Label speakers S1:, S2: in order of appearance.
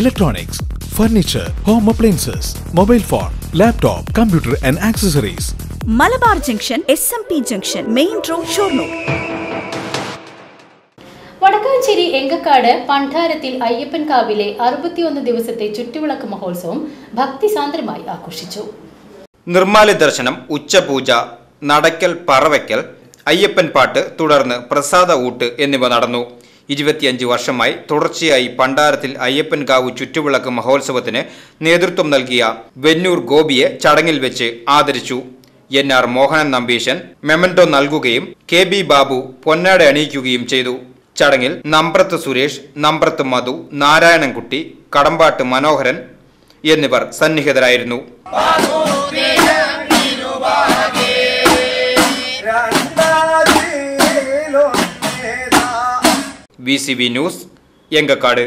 S1: electronics, furniture, home appliances, mobile phone, laptop, computer and accessories.
S2: Malabar Junction, SMP Junction, Main Road, Shornur.
S3: Vadakkanchery Enkakkad പണ്ടാരത്തിൽ അയ്യപ്പൻകാവിലെ 61 ദിവസത്തെ ചുറ്റുവിളക്ക് മഹോത്സവം ഭക്തിസാന്ദ്രമായി ആഘോഷിച്ചു.
S4: നിർമ്മാല്യ ദർശനം, ഉച്ചപൂജ, നടക്കൽ, പറവയ്ക്കൽ, അയ്യപ്പൻ പാട്ട്, തുടർന്ന് പ്രസാദ ഊട്ട് എന്നിവ നടന്നു. 25 വർഷമായി തുടർച്ചയായി പണ്ടാരത്തിൽ അയ്യപ്പൻകാവ് ചുറ്റുവിളക്ക് മഹോത്സവത്തിന് നേതൃത്വം നൽകിയ വെന്നൂർ ഗോപിയെ ചടങ്ങിൽ വെച്ച് ആദരിച്ചു. NR മോഹനൻ നമ്പീശൻ മെമന്റോ നൽകുകയും KB ബാബു പൊന്നാട അണിയിക്കുകയും ചെയ്തു. ചടങ്ങിൽ നമ്പ്രത്ത് സുരേഷ്, നമ്പ്രത്ത് മധു, നാരായണൻകുട്ടി, കടമ്പാട്ട് മനോഹരൻ എന്നിവർ സന്നിഹിതരായിരുന്നു. VCV news, Enkakkad.